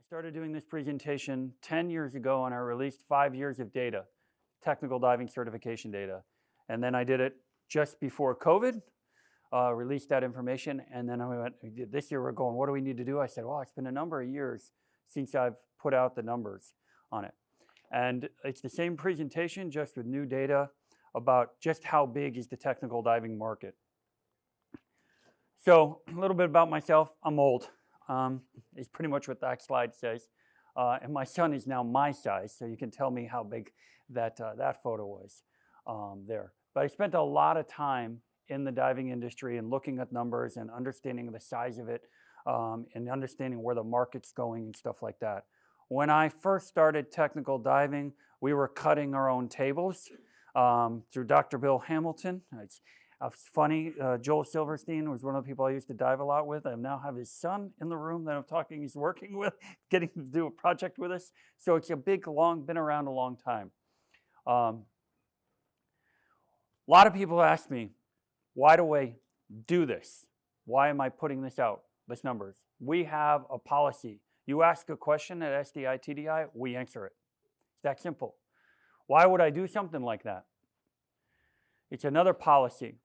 started doing this presentation 10 years ago, and I released 5 years of data, technical diving certification data. And then I did it just before COVID, released that information, and then I went, this year we're going, what do we need to do? I said, well, it's been a number of years since I've put out the numbers on it. And it's the same presentation, just with new data about just how big is the technical diving market. So a little bit about myself. I'm old. Is pretty much what that slide says. And my son is now my size, so you can tell me how big that photo was there. But I spent a lot of time in the diving industry and looking at numbers and understanding the size of it and understanding where the market's going and stuff like that. When I first started technical diving, we were cutting our own tables through Dr. Bill Hamilton. It's funny, Joel Silverstein was one of the people I used to dive a lot with. I now have his son in the room that I'm talking, he's working with, getting to do a project with us. So it's a big, been around a long time. A lot of people ask me, why do I do this? Why am I putting this out, this numbers? We have a policy. You ask a question at SDI, TDI, we answer it. It's that simple. Why would I do something like that? It's another policy.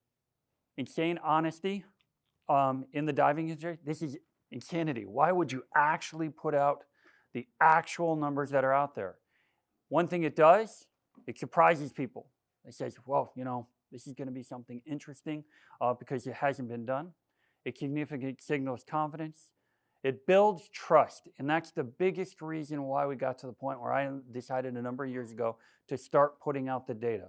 Insane honesty in the diving industry. This is insanity. Why would you actually put out the actual numbers that are out there? One thing it does, it surprises people. It says, well, you know, this is going to be something interesting because it hasn't been done. It significantly signals confidence. It builds trust, and that's the biggest reason why we got to the point where I decided a number of years ago to start putting out the data.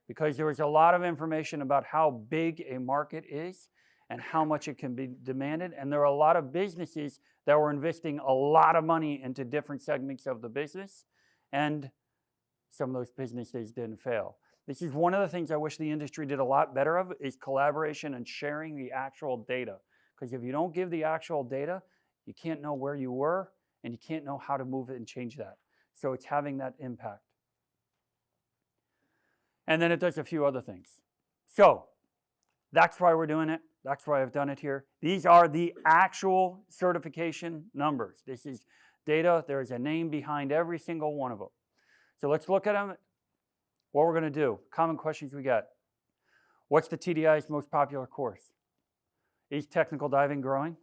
Because there was a lot of information about how big a market is and how much it can be demanded. And there are a lot of businesses that were investing a lot of money into different segments of the business. And some of those businesses didn't fail. This is one of the things I wish the industry did a lot better of, is collaboration and sharing the actual data. Because if you don't give the actual data, you can't know where you were and you can't know how to move it and change that. So it's having that impact. And then it does a few other things. So that's why we're doing it. That's why I've done it here. These are the actual certification numbers. This is data. There's a name behind every single one of them. So let's look at them. What we're going to do. Common questions we get. What's the TDI's most popular course? Is technical diving growing?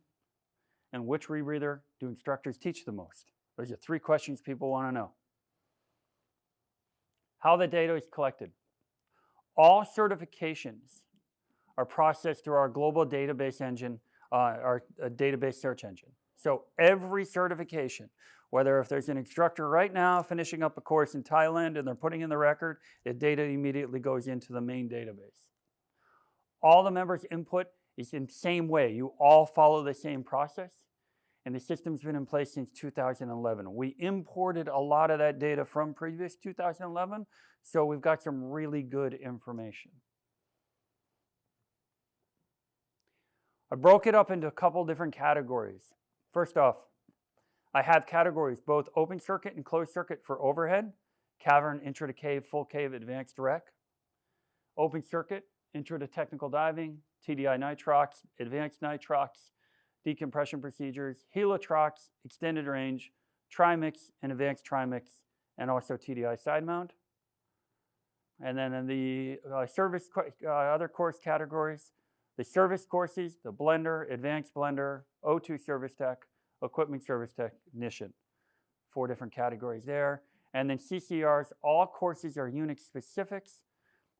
And which rebreather do instructors teach the most? Those are 3 questions people want to know. How the data is collected. All certifications are processed through our global database engine, our database search engine. So every certification, whether if there's an instructor right now finishing up a course in Thailand and they're putting in the record, the data immediately goes into the main database. All the members' input is in the same way. You all follow the same process. And the system's been in place since 2011. We imported a lot of that data from previous 2011, so we've got some really good information. I broke it up into a couple different categories. First off, I have categories, both open circuit and closed circuit for overhead, cavern, intro to cave, full cave, advanced rec. Open circuit, intro to technical diving, TDI nitrox, advanced nitrox, decompression procedures, helitrox, extended range, trimix, and advanced trimix, and also TDI side mount. And then in the other course categories, the service courses, the blender, advanced blender, O2 service tech, equipment service technician. 4 different categories there. And then CCRs, all courses are Unix specifics.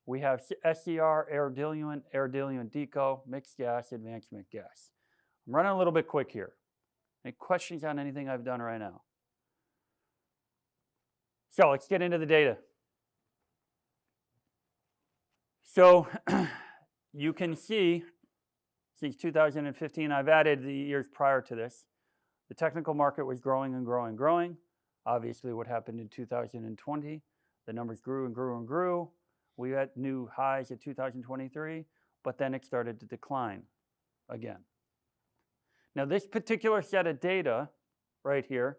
We have SCR, air diluent deco, mixed gas, advanced mixed gas. I'm running a little bit quick here. Any questions on anything I've done right now? So let's get into the data. So you can see, since 2015, I've added the years prior to this. The technical market was growing and growing and growing. Obviously, what happened in 2020, the numbers grew and grew and grew. We had new highs at 2023, but then it started to decline again. Now, this particular set of data right here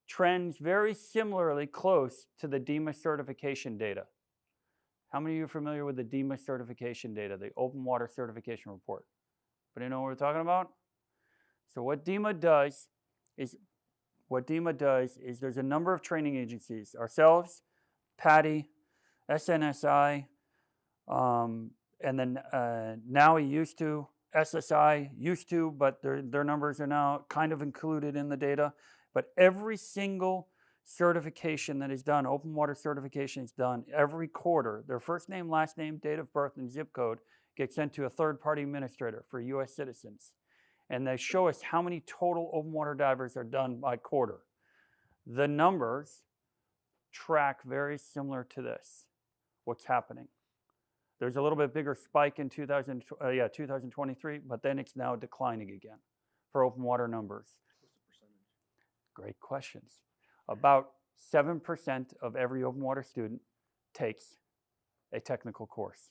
trends very similarly close to the DEMA certification data. How many of you are familiar with the DEMA certification data, the open water certification report? Anybody know what we're talking about? So what DEMA does is what DEMA does is there's a number of training agencies, ourselves, PADI, SNSI, and then NAUI used to, SSI used to, but their numbers are now kind of included in the data. But every single certification that is done, open water certification is done every quarter. Their first name, last name, date of birth, and zip code gets sent to a third-party administrator for U.S. citizens. And they show us how many total open water divers are done by quarter. The numbers track very similar to this, what's happening. There's a little bit bigger spike in 2023, but then it's now declining again for open water numbers. What's the percentage? Great questions. About 7% of every open water student takes a technical course.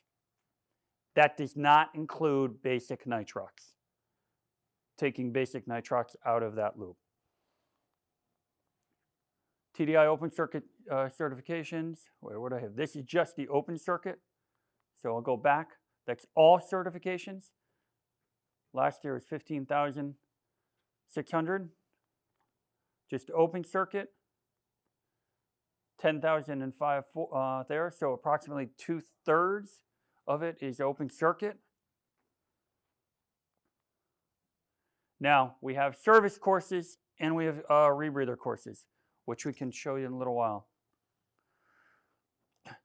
That does not include basic nitrox. Taking basic nitrox out of that loop. TDI open circuit certifications. Wait, what do I have? This is just the open circuit. So I'll go back. That's all certifications. Last year was 15,600. Just open circuit. 10,005 there. So approximately 2/3 of it is open circuit. Now, we have service courses and we have rebreather courses, which we can show you in a little while.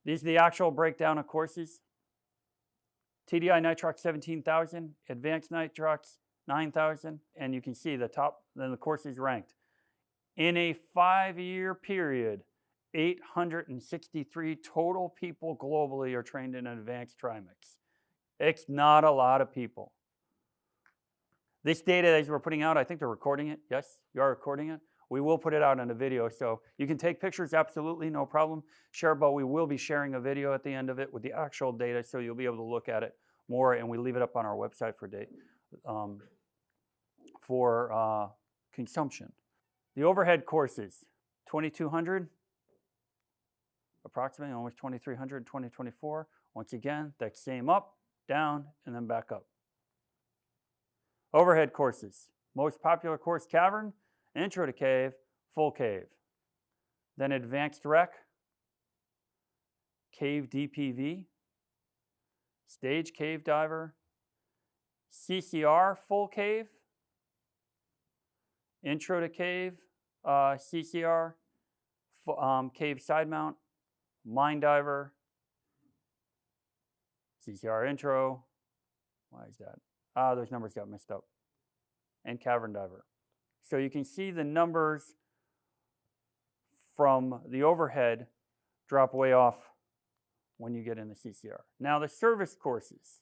These are the actual breakdown of courses. TDI nitrox 17,000, advanced nitrox 9,000, and you can see the top, then the courses ranked. In a 5-year period, 863 total people globally are trained in advanced trimix. It's not a lot of people. This data that we're putting out, I think they're recording it. Yes, you are recording it. We will put it out on a video, so you can take pictures, absolutely, no problem. Share, but we will be sharing a video at the end of it with the actual data, so you'll be able to look at it more, and we leave it up on our website for consumption. The overhead courses, 2,200, approximately, almost 2,300 in 2024. Once again, that same up, down, and then back up. Overhead courses, most popular course, cavern, intro to cave, full cave. Then advanced rec, cave DPV, stage cave diver, CCR full cave, intro to cave, CCR, cave side mount, mine diver, CCR intro. Why is that? Those numbers got messed up. And cavern diver. So you can see the numbers from the overhead drop way off when you get in the CCR. Now the service courses,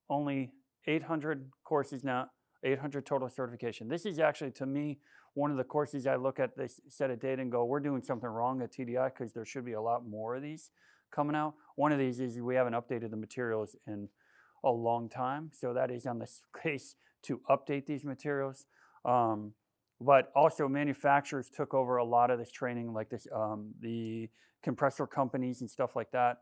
only 800 courses now, 800 total certification. This is actually, to me, one of the courses I look at this set of data and go, we're doing something wrong at TDI because there should be a lot more of these coming out. One of these is we haven't updated the materials in a long time, so that is on the case to update these materials. But also manufacturers took over a lot of this training, like this, the compressor companies and stuff like that.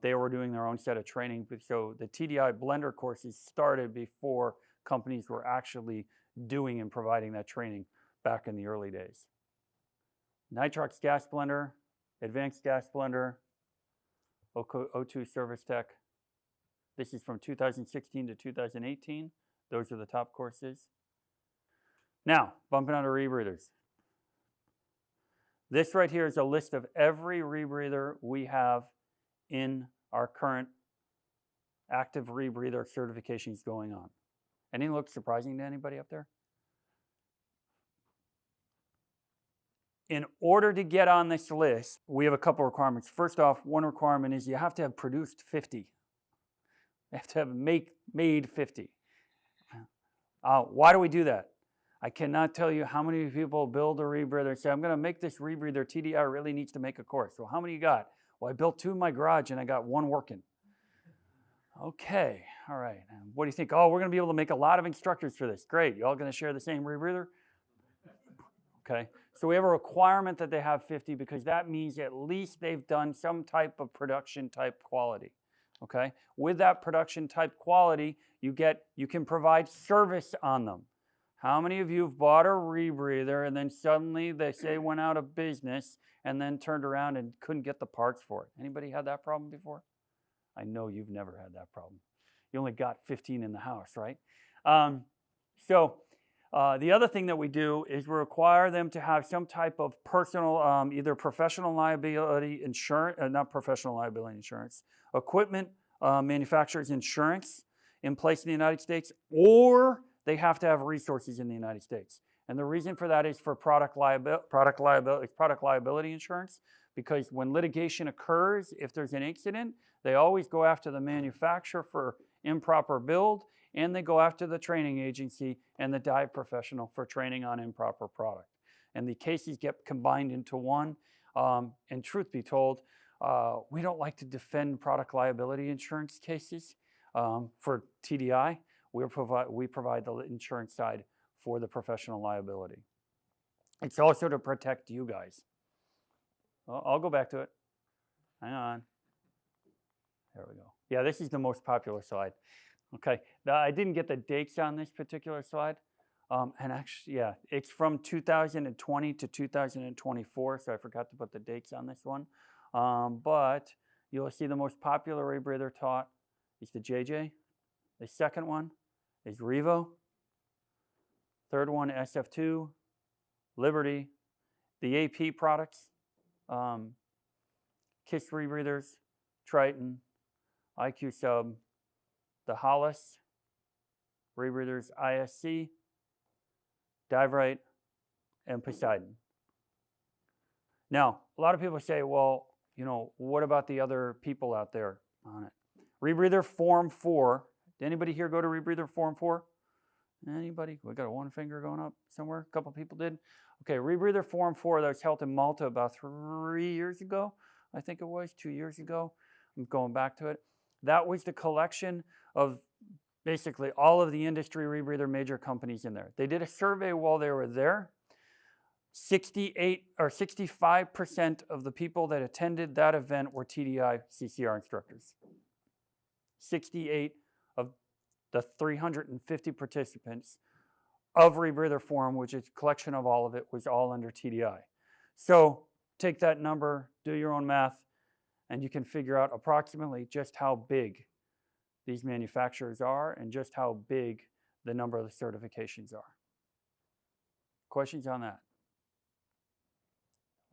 They were doing their own set of training. So the TDI blender courses started before companies were actually doing and providing that training back in the early days. Nitrox gas blender, advanced gas blender, O2 service tech. This is from 2016 to 2018. Those are the top courses. Now, bumping on to rebreathers. This right here is a list of every rebreather we have in our current active rebreather certifications going on. Anything look surprising to anybody up there? In order to get on this list, we have a couple requirements. First off, one requirement is you have to have produced 50. You have to have made 50. Why do we do that? I cannot tell you how many people build a rebreather and say, I'm going to make this rebreather. TDI really needs to make a course. So how many you got? Well, I built 2 in my garage and I got 1 working. Okay, all right. What do you think? Oh, we're going to be able to make a lot of instructors for this. Great. You all going to share the same rebreather? Okay, so we have a requirement that they have 50 because that means at least they've done some type of production type quality. Okay, with that production type quality, you can provide service on them. How many of you have bought a rebreather and then suddenly they say went out of business and then turned around and couldn't get the parts for it? Anybody had that problem before? I know you've never had that problem. You only got 15 in the house, right? The other thing that we do is we require them to have some type of personal, either professional liability insurance, not professional liability insurance, equipment manufacturer's insurance in place in the United States, or they have to have resources in the United States. And the reason for that is for product liability insurance, because when litigation occurs, if there's an incident, they always go after the manufacturer for improper build, and they go after the training agency and the dive professional for training on improper product. And the cases get combined into one. And truth be told, we don't like to defend product liability insurance cases for TDI. We provide the insurance side for the professional liability. It's also to protect you guys. Well, I'll go back to it. Hang on. There we go. Yeah, this is the most popular slide. Okay, now, I didn't get the dates on this particular slide. And actually, yeah, it's from 2020 to 2024, so I forgot to put the dates on this one. But you'll see the most popular rebreather taught is the JJ. The second one is Revo. Third one, SF2, Liberty, the AP products, KISS rebreathers, Triton, IQ Sub, the Hollis rebreathers, ISC, Dive-Right, and Poseidon. Now, a lot of people say, well, you know, what about the other people out there on it? Rebreather Form 4. Did anybody here go to Rebreather Form 4? Anybody? We got a one finger going up somewhere. A couple people did. Okay, Rebreather Form 4 that was held in Malta about 3 years ago. I think it was 2 years ago. I'm going back to it. That was the collection of basically all of the industry rebreather major companies in there. They did a survey while they were there. 68 or 65% of the people that attended that event were TDI CCR instructors. 68 of the 350 participants of Rebreather Forum, which is a collection of all of it, was all under TDI. So take that number, do your own math, and you can figure out approximately just how big these manufacturers are and just how big the number of the certifications are. Questions on that?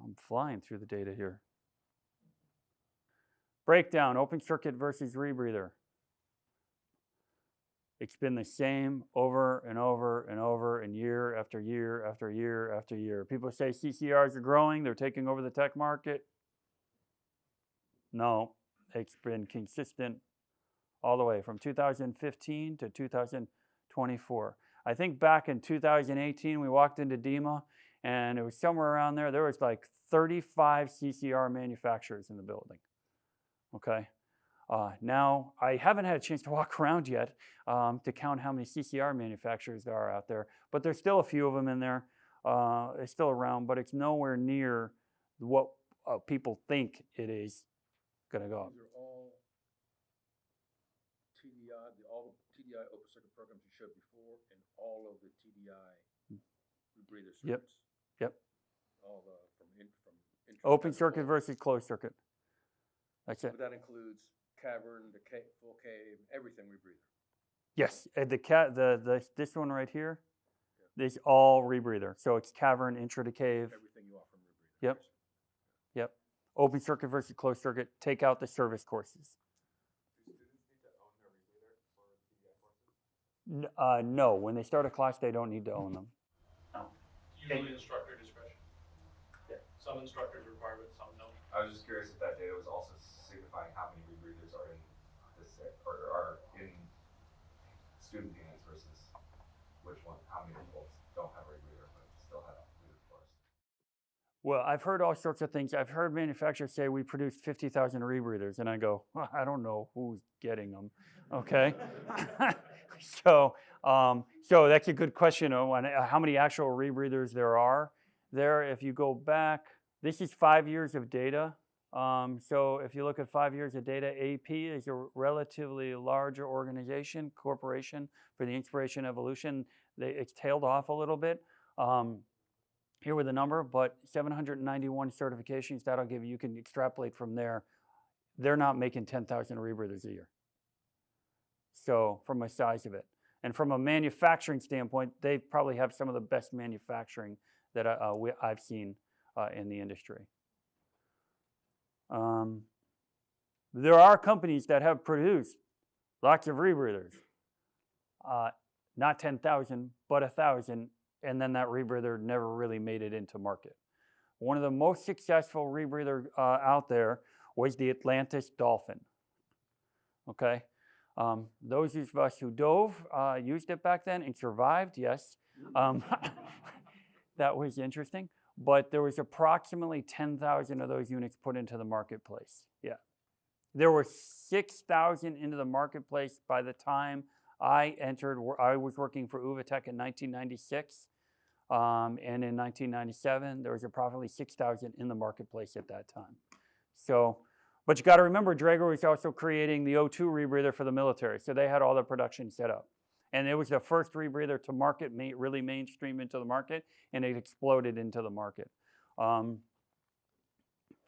I'm flying through the data here. Breakdown, open circuit versus rebreather. It's been the same over and over and over and year after year after year after year. People say CCRs are growing, they're taking over the tech market. No, it's been consistent all the way from 2015 to 2024. I think back in 2018, we walked into DEMA and it was somewhere around there. There was like 35 CCR manufacturers in the building, okay? Now, I haven't had a chance to walk around yet to count how many CCR manufacturers there are out there, but there's still a few of them in there. It's still around, but it's nowhere near what people think it is going to go up. These are all TDI open circuit programs you showed before, and all of the TDI rebreather circuits. Yep. All from open circuit versus closed circuit. That's it. But that includes cavern, the full cave, everything rebreather. Yes, this one right here, is all rebreather. So it's cavern, intro to cave. Everything you offer rebreather. Yep. Open circuit versus closed circuit. Take out the service courses. Do students need to own their rebreather for TDI courses? No, when they start a class, they don't need to own them. Usually instructor discretion. Yeah. Some instructors require it, some don't. I was just curious if that data was also signifying how many rebreathers are in this or are in student units versus which one, how many people don't have a rebreather but still have rebreather course. Well, I've heard all sorts of things. I've heard manufacturers say we produced 50,000 rebreathers, and I go, well, I don't know who's getting them. Okay. So that's a good question on how many actual rebreathers there are there. If you go back, this is 5 years of data So if you look at 5 years of data, AP is a relatively larger organization, corporation for the inspiration evolution. It's tailed off a little bit. Here with the number, but 791 certifications, that'll give you, you can extrapolate from there. They're not making 10,000 rebreathers a year. So from a size of it. And from a manufacturing standpoint, they probably have some of the best manufacturing that I've seen in the industry. There are companies that have produced lots of rebreathers. Not 10,000, but 1,000, and then that rebreather never really made it into market. One of the most successful rebreather out there was the Atlantis Dolphin. Okay, those of us who dove used it back then and survived, yes. That was interesting, but there was approximately 10,000 of those units put into the marketplace, yeah. There were 6,000 into the marketplace by the time I entered. I was working for Uvatech in 1996, and in 1997, there was approximately 6,000 in the marketplace at that time. So, but you got to remember, Draeger was also creating the O2 rebreather for the military, so they had all the production set up. And it was the first rebreather to market, really mainstream into the market, and it exploded into the market.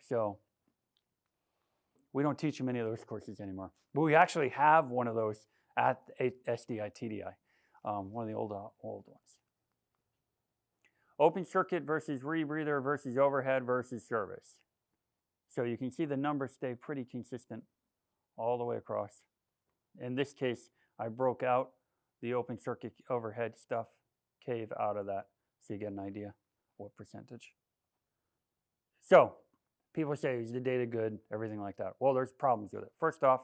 So, we don't teach many of those courses anymore. But we actually have one of those at SDI TDI, one of the old ones. Open circuit versus rebreather versus overhead versus service. So you can see the numbers stay pretty consistent all the way across. In this case, I broke out the open circuit overhead stuff, cave out of that, so you get an idea what percentage. So people say, is the data good, everything like that? Well, there's problems with it. First off,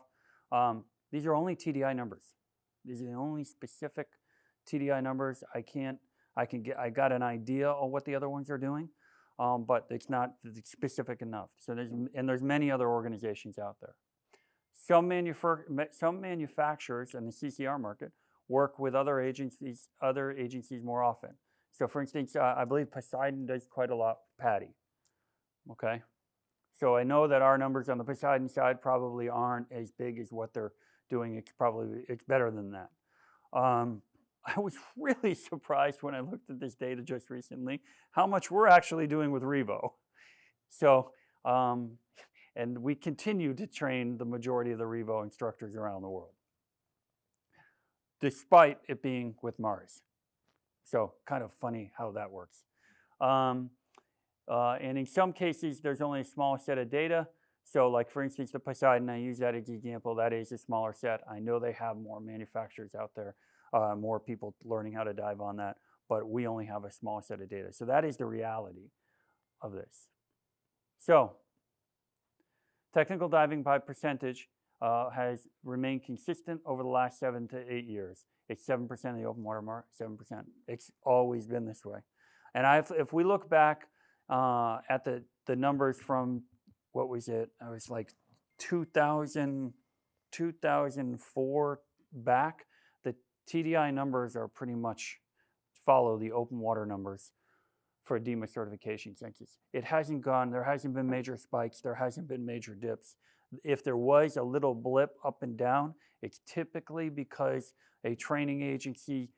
these are only TDI numbers. These are the only specific TDI numbers. I got an idea of what the other ones are doing, but it's not specific enough. So there's many other organizations out there. Some manufacturers in the CCR market work with other agencies more often. So for instance, I believe Poseidon does quite a lot with PADI, okay? So I know that our numbers on the Poseidon side probably aren't as big as what they're doing. It's better than that. I was really surprised when I looked at this data just recently, how much we're actually doing with Revo. So, and we continue to train the majority of the Revo instructors around the world, despite it being with Mars. So kind of funny how that works. And in some cases, there's only a small set of data. So like for instance, the Poseidon, I use that as an example, that is a smaller set. I know they have more manufacturers out there, more people learning how to dive on that, but we only have a small set of data. So that is the reality of this. So technical diving by percentage has remained consistent over the last 7 to 8 years. It's 7% of the open water market, 7%. It's always been this way. And if we look back at the numbers from, what was it? I was like 2004 back, the TDI numbers are pretty much follow the open water numbers for DEMA certification census. It hasn't gone, there hasn't been major spikes, there hasn't been major dips. If there was a little blip up and down, it's typically because a training agency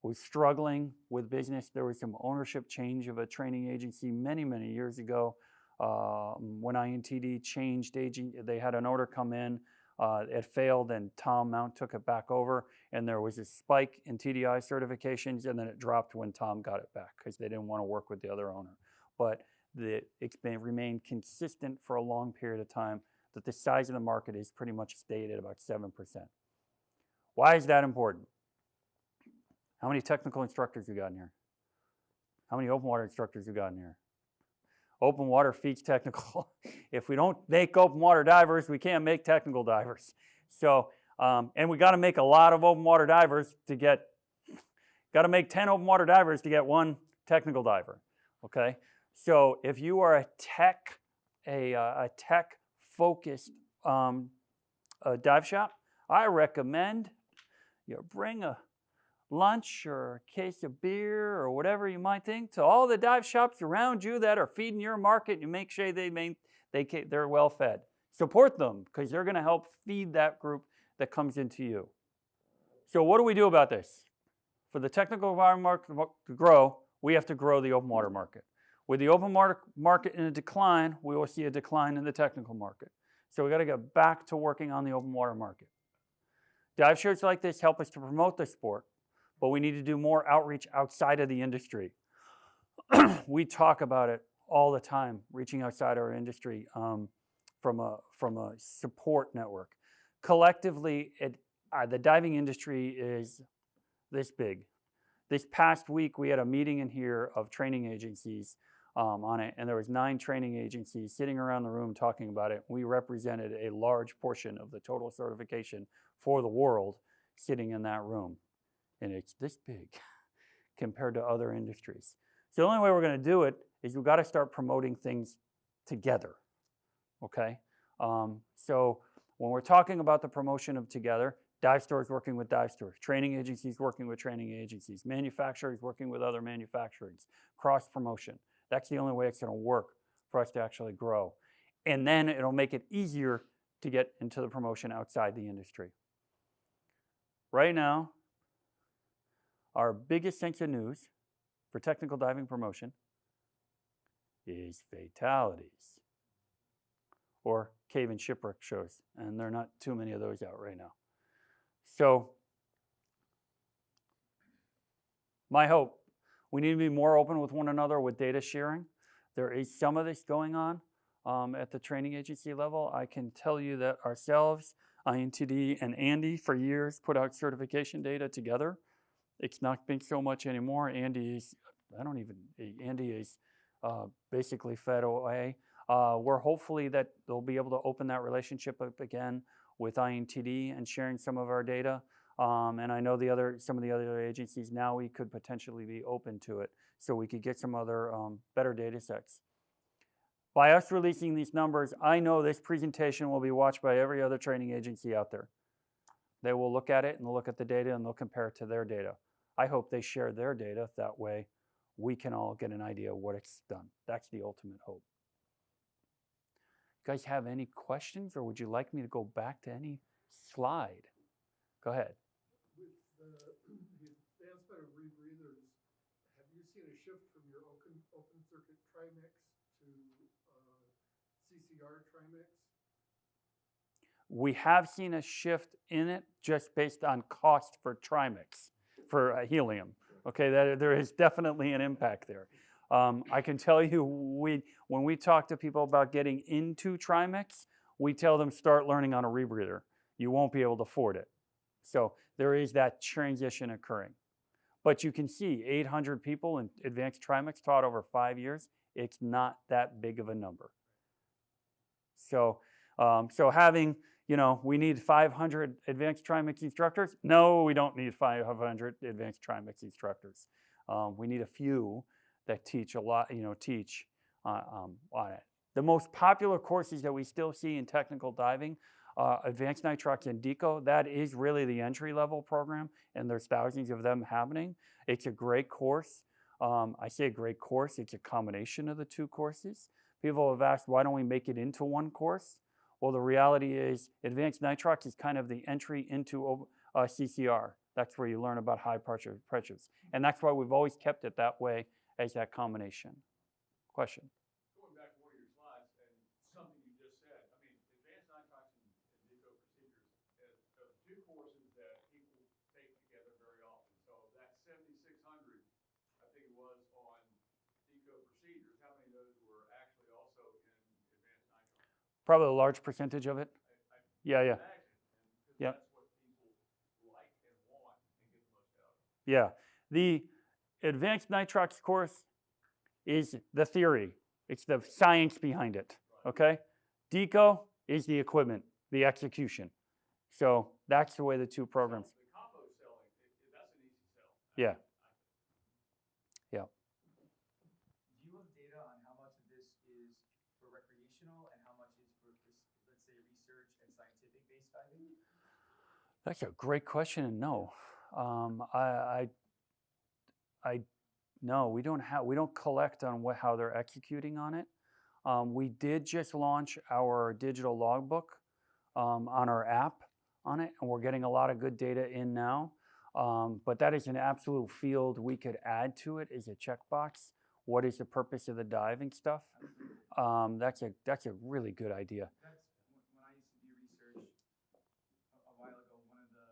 was struggling with business. There was some ownership change of a training agency many, many years ago. When INTD changed agent, they had an order come in, it failed, and Tom Mount took it back over, and there was a spike in TDI certifications, and then it dropped when Tom got it back because they didn't want to work with the other owner. But it's remained consistent for a long period of time that the size of the market is pretty much stayed at about 7%. Why is that important? How many technical instructors we got in here? How many open water instructors we got in here? Open water feeds technical. If we don't make open water divers, we can't make technical divers. So, and we got to make a lot of open water divers to get, got to make 10 open water divers to get 1 technical diver, okay? So if you are a tech-focused dive shop, I recommend you bring a lunch or a case of beer or whatever you might think to all the dive shops around you that are feeding your market, and make sure they They're well fed. Support them because they're going to help feed that group that comes into you. So what do we do about this? For the technical environment to grow, we have to grow the open water market. With the open water market in a decline, we will see a decline in the technical market. So we got to get back to working on the open water market. Dive shows like this help us to promote the sport, but we need to do more outreach outside of the industry. We talk about it all the time, reaching outside our industry from a support network. Collectively, the diving industry is this big. This past week, we had a meeting in here of training agencies on it, and there was 9 training agencies sitting around the room talking about it. We represented a large portion of the total certification for the world sitting in that room, and it's this big compared to other industries. So the only way we're going to do it is we've got to start promoting things together, okay? So when we're talking about the promotion of together, dive stores working with dive stores, training agencies working with training agencies, manufacturers working with other manufacturers, cross promotion. That's the only way it's going to work for us to actually grow. And then it'll make it easier to get into the promotion outside the industry. Right now, our biggest sense of news for technical diving promotion is fatalities or cave and shipwreck shows, and there are not too many of those out right now. So my hope, we need to be more open with one another with data sharing. There is some of this going on at the training agency level. I can tell you that ourselves, INTD and Andy for years put out certification data together. It's not been so much anymore. Andy is basically fed away. We're hopefully that they'll be able to open that relationship up again with INTD and sharing some of our data. And I know some of the other agencies now we could potentially be open to it so we could get some other better data sets. By us releasing these numbers, I know this presentation will be watched by every other training agency out there. They will look at it and they'll look at the data and they'll compare it to their data. I hope they share their data. That way we can all get an idea of what it's done. That's the ultimate hope. You guys have any questions, or would you like me to go back to any slide? Go ahead. With the advancement of rebreathers, have you seen a shift from your open circuit trimix to CCR trimix? We have seen a shift in it just based on cost for trimix, for helium. Okay, there is definitely an impact there. I can tell you, when we talk to people about getting into trimix, we tell them start learning on a rebreather. You won't be able to afford it. So there is that transition occurring. But you can see 800 people in advanced trimix taught over 5 years. It's not that big of a number. So having, we need 500 advanced trimix instructors. No, we don't need 500 advanced trimix instructors. We need a few that teach a lot, on it. The most popular courses that we still see in technical diving, advanced nitrox and DECO, that is really the entry-level program, and there's thousands of them happening. It's a great course. I say a great course, it's a combination of the two courses. People have asked, why don't we make it into one course? Well, the reality is advanced nitrox is kind of the entry into CCR. That's where you learn about high pressures. And that's why we've always kept it that way, as that combination. Question? Going back to one of your slides and something you just said, advanced nitrox and DECO procedures are the two courses that people take together very often. So that 7,600, I think it was, on DECO procedures, how many of those were actually also in advanced nitrox? Probably a large percentage of it. Yeah. That's what people like and want and get the most out of. Yeah. The advanced nitrox course is the theory. It's the science behind it, okay? DECO is the equipment, the execution. So that's the way the two programs. The combo selling, that's an easy sell. Yeah. Do you have data on how much of this is for recreational and how much is for, let's say, research and scientific-based diving? That's a great question, and no. No, we don't collect on how they're executing on it. We did just launch our digital logbook on our app on it, and we're getting a lot of good data in now. But that is an absolute field we could add to it as a checkbox. What is the purpose of the diving stuff? That's a really good idea. That's when I used to do research a while ago. One of the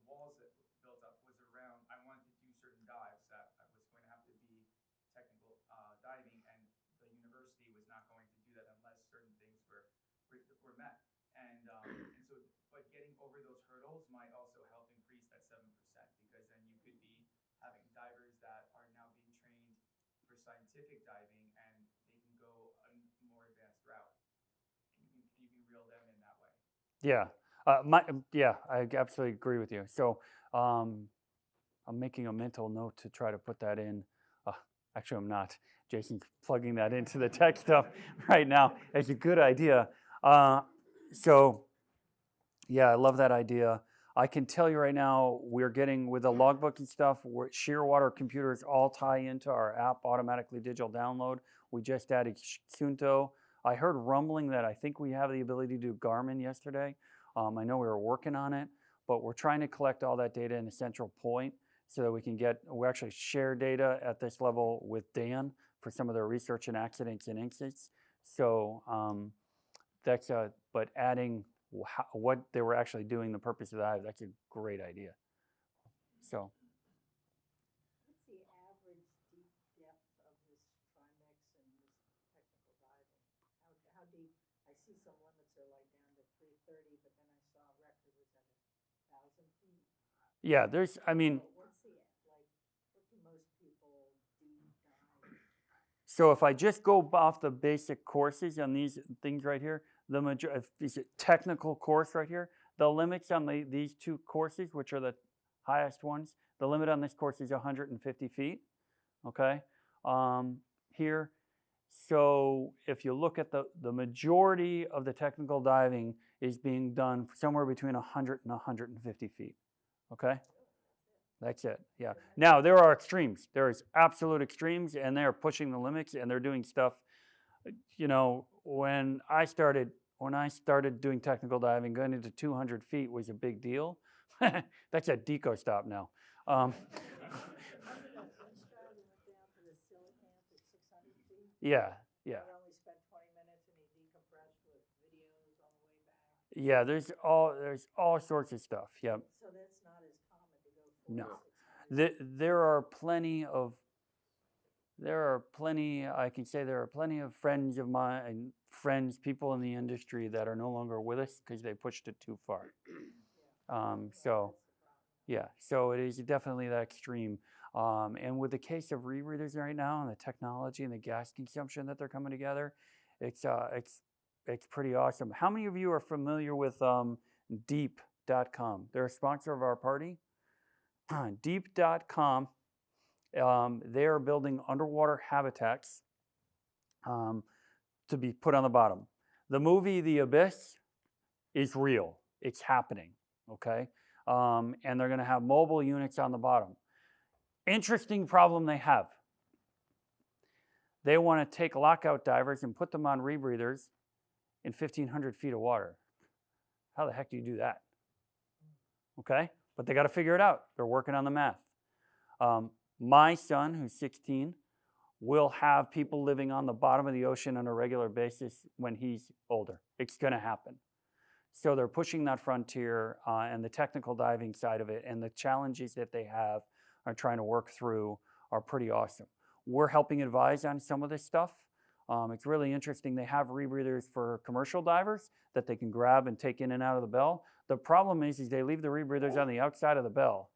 walls that built up was around. I wanted to do certain dives that I was going to have to be technical diving, and the university was not going to do that unless certain things were met. And so, but getting over those hurdles might also help increase that 7% because then you could be having divers that are now being trained for scientific diving, and they can go a more advanced route. You can reel them in that way. Yeah, I absolutely agree with you. So I'm making a mental note to try to put that in. Actually, I'm not. Jason's plugging that into the tech stuff right now. It's a good idea. So yeah, I love that idea. I can tell you right now, we're getting with the logbook and stuff, Shearwater computers all tie into our app, automatically digital download. We just added Sunto. I heard rumbling that I think we have the ability to do Garmin yesterday. I know we were working on it, but we're trying to collect all that data in a central point so that we actually share data at this level with Dan for some of their research and accidents and incidents. So but adding what they were actually doing, the purpose of the dive, that's a great idea. So. What's the average deep depth of this trimix and this technical diving? How deep? I see some limits are like down to 330, but then I saw a record was at 1,000 feet. Yeah, what's the, what do most people deep dive? So if I just go off the basic courses on these things right here, these technical course right here, the limits on these two courses, which are the highest ones, the limit on this course is 150 feet, okay, here. So if you look at the majority of the technical diving is being done somewhere between 100 and 150 feet, okay? That's it, yeah. Now, there are extremes. There is absolute extremes, and they're pushing the limits, and they're doing stuff. You know, when I started doing technical diving, going into 200 feet was a big deal. That's a deco stop now. Yeah. You only spent 20 minutes and you decompressed with videos on the way back. Yeah, there's all sorts of stuff. Yeah. So that's not as common to go for. No. There are plenty of friends of mine, people in the industry that are no longer with us because they pushed it too far. So it is definitely that extreme. And with the case of rebreathers right now and the technology and the gas consumption that they're coming together, it's pretty awesome. How many of you are familiar with Deep.com? They're a sponsor of our party. Deep.com, they are building underwater habitats to be put on the bottom. The movie The Abyss is real. It's happening, okay? And they're going to have mobile units on the bottom. Interesting problem they have. They want to take lockout divers and put them on rebreathers in 1,500 feet of water. How the heck do you do that? Okay, but they got to figure it out. They're working on the math. My son, who's 16, will have people living on the bottom of the ocean on a regular basis when he's older. It's going to happen. So they're pushing that frontier and the technical diving side of it, and the challenges that they have are trying to work through are pretty awesome. We're helping advise on some of this stuff. It's really interesting. They have rebreathers for commercial divers that they can grab and take in and out of the bell. The problem is they leave the rebreathers on the outside of the bell,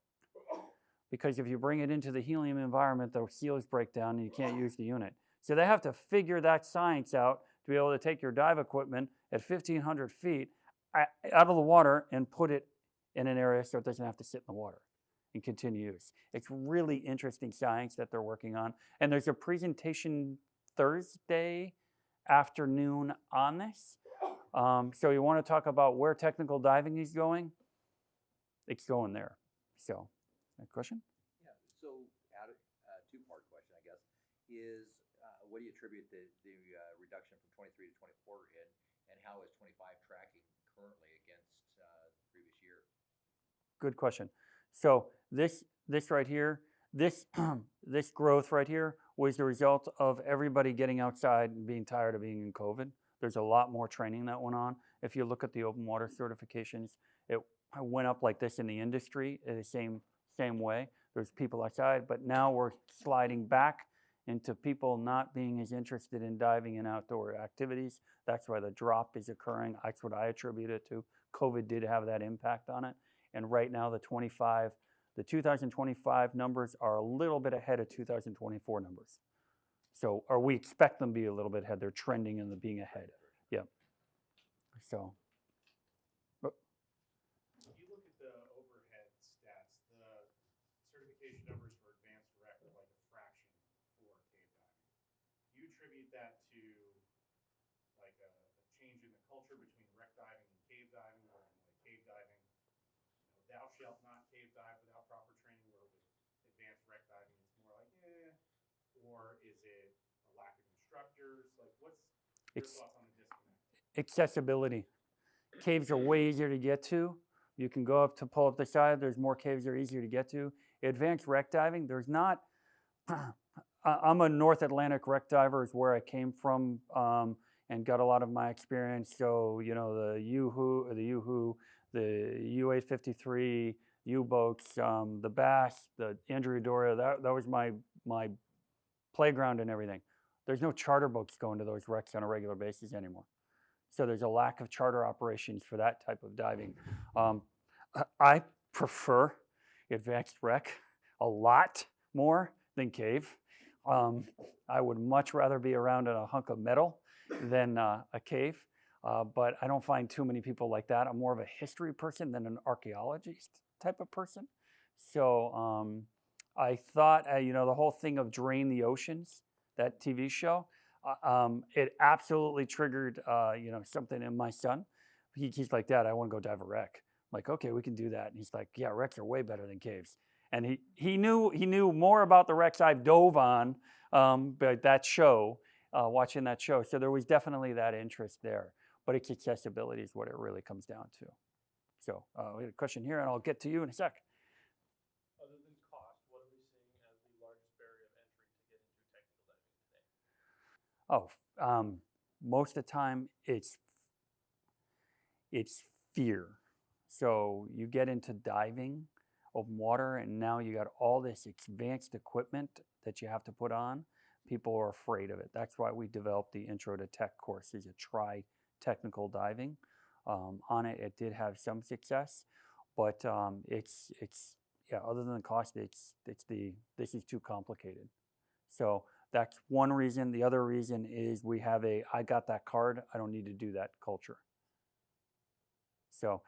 because if you bring it into the helium environment, the seals break down and you can't use the unit. So they have to figure that science out to be able to take your dive equipment at 1,500 feet out of the water and put it in an area so it doesn't have to sit in the water and continue use. It's really interesting science that they're working on. And there's a presentation Thursday afternoon on this. So you want to talk about where technical diving is going? It's going there. So, question? Yeah, so two-part question, I guess, is what do you attribute the reduction from 23 to 24 in, and how is 25 tracking currently against the previous year? Good question. So this right here, this this growth right here was the result of everybody getting outside and being tired of being in COVID. There's a lot more training that went on. If you look at the open water certifications, it went up like this in the industry the same way. There's people outside, but now we're sliding back into people not being as interested in diving in outdoor activities. That's why the drop is occurring. That's what I attribute it to. COVID did have that impact on it. And right now the 2025 numbers are a little bit ahead of 2024 numbers. So, or we expect them to be a little bit ahead. They're trending in the being ahead. Yeah. So. If you look at the overhead stats, the certification numbers for advanced rec are like a fraction for cave diving. Do you attribute that to like a change in the culture between rec diving and cave diving, where in like cave diving, thou shalt not cave dive without proper training, where with advanced rec diving, it's more like, or is it a lack of instructors? Like, what's your thoughts on the disconnect? Accessibility. Caves are way easier to get to. You can go up to pull up the side. There's more caves that are easier to get to. Advanced wreck diving, there's not. I'm a North Atlantic wreck diver is where I came from and got a lot of my experience. So, the Yoo-Hoo, the U-853, U-boats, the Bass, the Andrew Doria, that was my playground and everything. There's no charter boats going to those wrecks on a regular basis anymore. So there's a lack of charter operations for that type of diving. I prefer advanced wreck a lot more than cave. I would much rather be around in a hunk of metal than a cave, but I don't find too many people like that. I'm more of a history person than an archaeologist type of person. So I thought, the whole thing of Drain the Oceans, that TV show, it absolutely triggered, something in my son. He's like, Dad, I want to go dive a wreck. I'm like, okay, we can do that. And he's like, yeah, wrecks are way better than caves. And he knew more about the wrecks I've dove on, but that show, watching that show. So there was definitely that interest there. But it's accessibility is what it really comes down to. So we had a question here, and I'll get to you in a sec. Other than cost, what are we seeing as the largest barrier of entry to get into technical diving today? Most of the time it's fear. So you get into diving, open water, and now you got all this advanced equipment that you have to put on. People are afraid of it. That's why we developed the Intro to Tech course, is to try technical diving. On it, it did have some success, but it's other than the cost, this is too complicated. So that's one reason. The other reason is we have I got that card, I don't need to do that culture. So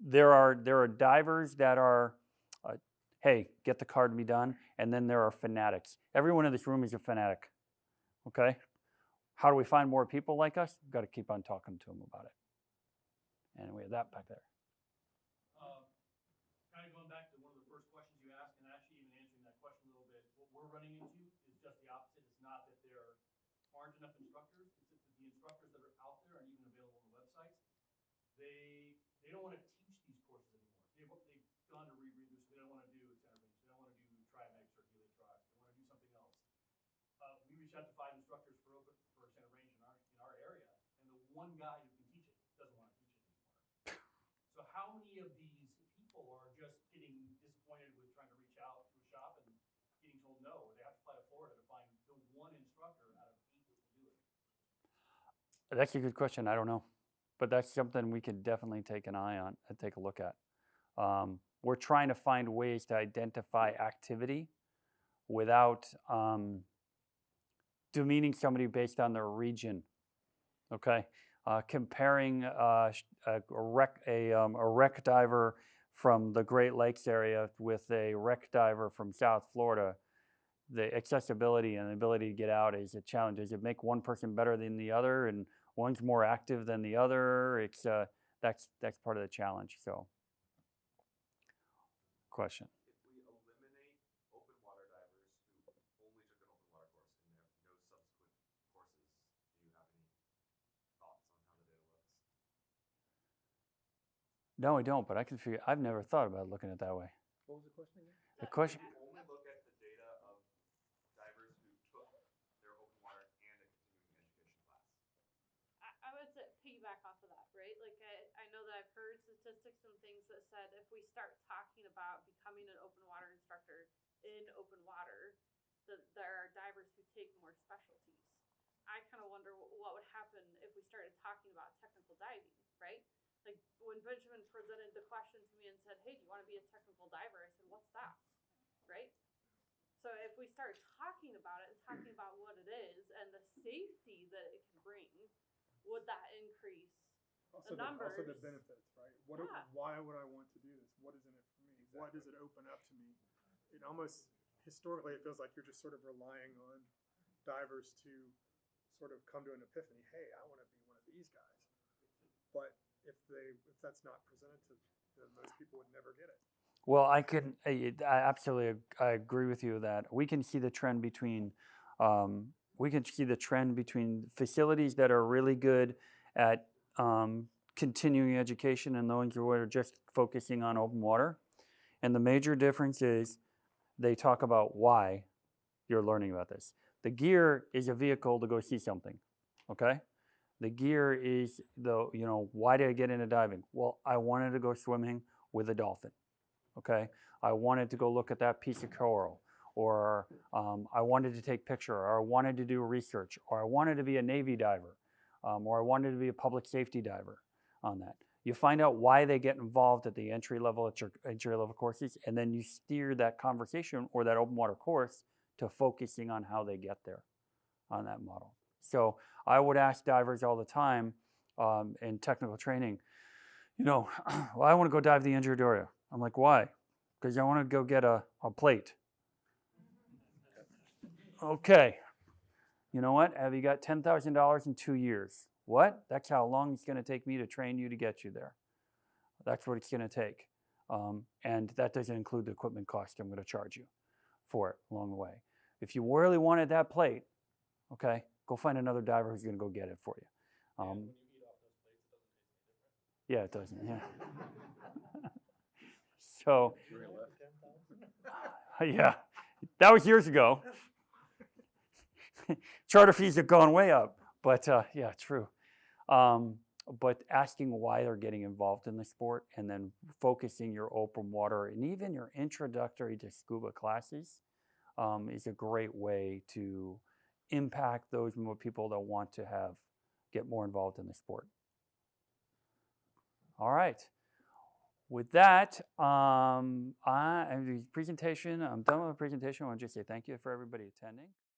there are divers that are, hey, get the card to be done, and then there are fanatics. Everyone in this room is a fanatic, okay? How do we find more people like us? We've got to keep on talking to them about it. And we have that back there. Kind of going back to one of the first questions you asked, and actually even answering that question a little bit, what we're running into is just the opposite. It's not that there aren't enough instructors. It's that the instructors that are out there and even available on the websites, they don't want to teach these courses anymore. They've gone to rebreathers, so they don't want to do extended range. They don't want to do Trimax or Helix drives. They want to do something else. We reached out to 5 instructors for extended range in our area, and the one guy who can teach it doesn't want to teach it anymore. So how many of these people are just getting disappointed with trying to reach out to a shop and getting told no, or they have to fly to Florida to find the one instructor out of 8 that can do it? That's a good question. I don't know. But that's something we could definitely take an eye on and take a look at. We're trying to find ways to identify activity without demeaning somebody based on their region. Okay, comparing a wreck diver from the Great Lakes area with a wreck diver from South Florida, the accessibility and the ability to get out is a challenge. Does it make one person better than the other, and one's more active than the other? It's that's part of the challenge. So, question. If we eliminate open water divers who only took an open water course and have no No, I don't, but I can figure, I've never thought about looking at it that way. What was the question again? The question, If you only look at the data of divers who took their open water and a continuing education class. I would say piggyback off of that, right? Like I know that I've heard statistics and things that said if we start talking about becoming an open water instructor in open water, that there are divers who take more specialties. I kind of wonder what would happen if we started talking about technical diving, right? Like when Benjamin presented the question to me and said, "Hey, do you want to be a technical diver?" I said, "What's that?" Right? So if we start talking about it and talking about what it is and the safety that it can bring, would that increase Also the numbers? Also the benefits, right? Yeah. Why would I want to do this? What is in it for me? What does it open up to me? It almost, historically, it feels like you're just sort of relying on divers to sort of come to an epiphany. Hey, I want to be one of these guys. But if that's not presented to them, most people would never get it. well, I absolutely, I agree with you that we can see the trend between, facilities that are really good at continuing education and those who are just focusing on open water. And the major difference is they talk about why you're learning about this. The gear is a vehicle to go see something, okay? The gear is why did I get into diving? Well, I wanted to go swimming with a dolphin, okay? I wanted to go look at that piece of coral, or I wanted to take picture, or I wanted to do research, or I wanted to be a Navy diver, or I wanted to be a public safety diver on that. You find out why they get involved at the entry level, at your entry level courses, and then you steer that conversation or that open water course to focusing on how they get there on that model. So I would ask divers all the time in technical training, well, I want to go dive the Injuradoria. I'm like, why? Because I want to go get a plate. Okay. You know what? Have you got $10,000 in 2 years? What? That's how long it's going to take me to train you to get you there. That's what it's going to take. And that doesn't include the equipment cost I'm going to charge you for it along the way. If you really wanted that plate, okay, go find another diver who's going to go get it for you. When you eat off those plates, it doesn't taste any different. Yeah, it doesn't. Yeah. So, yeah, that was years ago. Charter fees have gone way up, but yeah, true. But asking why they're getting involved in the sport, and then focusing your open water and even your introductory to scuba classes is a great way to impact those more people that want to get more involved in the sport. All right. With that, the presentation, I'm done with the presentation. I want to just say thank you for everybody attending.